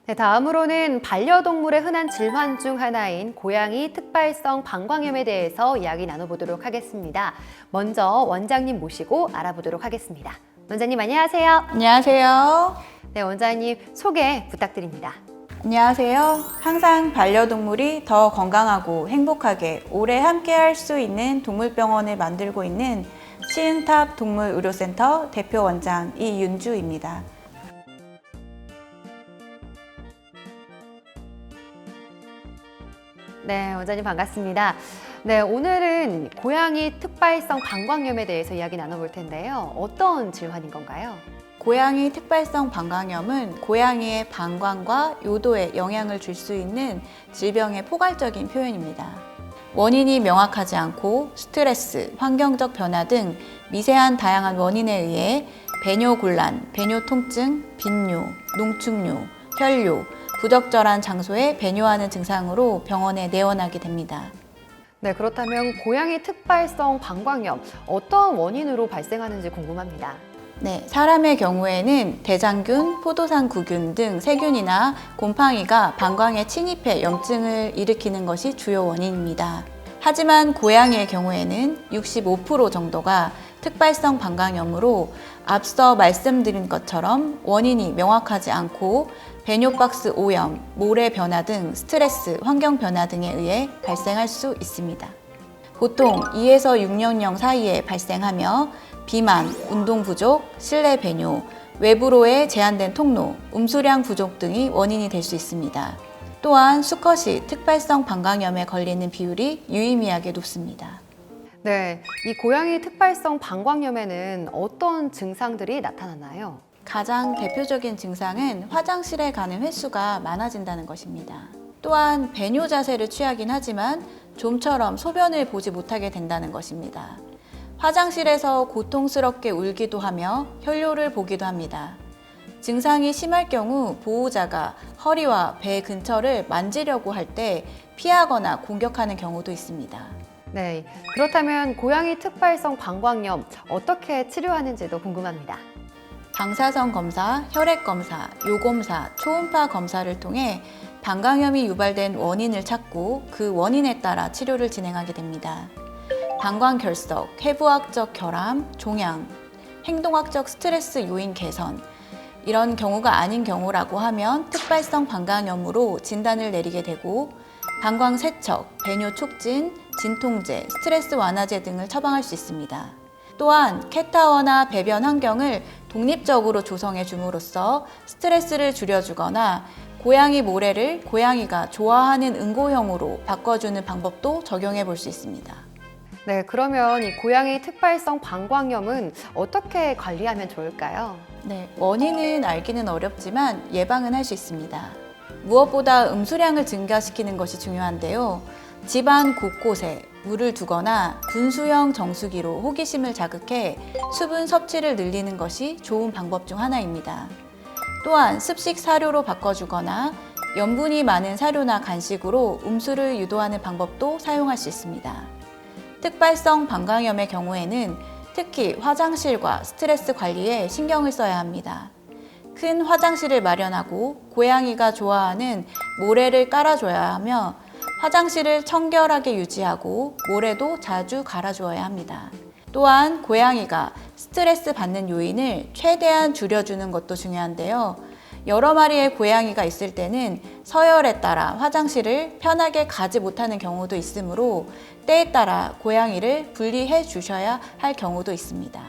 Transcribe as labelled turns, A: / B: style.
A: 네, 다음으로는 반려동물의 흔한 질환 중 하나인 고양이 특발성 방광염에 대해서 이야기 나눠보도록 하겠습니다. 먼저 원장님 모시고 알아보도록 하겠습니다. 원장님 안녕하세요.
B: 안녕하세요.
A: 네, 원장님 소개 부탁드립니다.
B: 안녕하세요. 항상 반려동물이 더 건강하고 행복하게 오래 함께 할 수 있는 동물병원을 만들고 있는 시흥탑 동물의료센터 대표 원장 이윤주입니다.
A: 네, 원장님 반갑습니다. 네, 오늘은 고양이 특발성 방광염에 대해서 이야기 나눠볼 텐데요. 어떤 질환인 건가요?
B: 고양이 특발성 방광염은 고양이의 방광과 요도에 영향을 줄 수 있는 질병의 포괄적인 표현입니다. 원인이 명확하지 않고 스트레스, 환경적 변화 등 미세한 다양한 원인에 의해 배뇨곤란, 배뇨통증, 빈뇨, 농축뇨, 혈뇨, 부적절한 장소에 배뇨하는 증상으로 병원에 내원하게 됩니다.
A: 네, 그렇다면 고양이 특발성 방광염 어떤 원인으로 발생하는지 궁금합니다.
B: 네, 사람의 경우에는 대장균, 포도상구균 등 세균이나 곰팡이가 방광에 침입해 염증을 일으키는 것이 주요 원인입니다. 하지만 고양이의 경우에는 65% 정도가 특발성 방광염으로 앞서 말씀드린 것처럼 원인이 명확하지 않고 배뇨박스 오염, 모래 변화 등 스트레스, 환경 변화 등에 의해 발생할 수 있습니다. 보통 2에서 6년령 사이에 발생하며 비만, 운동 부족, 실내 배뇨, 외부로의 제한된 통로, 음수량 부족 등이 원인이 될 수 있습니다. 또한 수컷이 특발성 방광염에 걸리는 비율이 유의미하게 높습니다.
A: 네, 이 고양이 특발성 방광염에는 어떤 증상들이 나타나나요?
B: 가장 대표적인 증상은 화장실에 가는 횟수가 많아진다는 것입니다. 또한 배뇨 자세를 취하긴 하지만 좀처럼 소변을 보지 못하게 된다는 것입니다. 화장실에서 고통스럽게 울기도 하며 혈뇨를 보기도 합니다. 증상이 심할 경우 보호자가 허리와 배 근처를 만지려고 할 때 피하거나 공격하는 경우도 있습니다.
A: 네, 그렇다면 고양이 특발성 방광염 어떻게 치료하는지도 궁금합니다.
B: 방사선 검사, 혈액 검사, 요검사, 초음파 검사를 통해 방광염이 유발된 원인을 찾고 그 원인에 따라 치료를 진행하게 됩니다. 방광결석, 해부학적 결함, 종양, 행동학적 스트레스 요인 개선, 이런 경우가 아닌 경우라고 하면 특발성 방광염으로 진단을 내리게 되고 방광세척, 배뇨 촉진, 진통제, 스트레스 완화제 등을 처방할 수 있습니다. 또한 캣타워나 배변 환경을 독립적으로 조성해 줌으로써 스트레스를 줄여주거나 고양이 모래를 고양이가 좋아하는 응고형으로 바꿔주는 방법도 적용해 볼 수 있습니다.
A: 네, 그러면 이 고양이 특발성 방광염은 어떻게 관리하면 좋을까요?
B: 네, 원인은 알기는 어렵지만 예방은 할 수 있습니다. 무엇보다 음수량을 증가시키는 것이 중요한데요. 집안 곳곳에 물을 두거나 분수형 정수기로 호기심을 자극해 수분 섭취를 늘리는 것이 좋은 방법 중 하나입니다. 또한 습식 사료로 바꿔주거나 염분이 많은 사료나 간식으로 음수를 유도하는 방법도 사용할 수 있습니다. 특발성 방광염의 경우에는 특히 화장실과 스트레스 관리에 신경을 써야 합니다. 큰 화장실을 마련하고 고양이가 좋아하는 모래를 깔아줘야 하며 화장실을 청결하게 유지하고 모래도 자주 갈아주어야 합니다. 또한 고양이가 스트레스 받는 요인을 최대한 줄여주는 것도 중요한데요. 여러 마리의 고양이가 있을 때는 서열에 따라 화장실을 편하게 가지 못하는 경우도 있으므로 때에 따라 고양이를 분리해 주셔야 할 경우도 있습니다.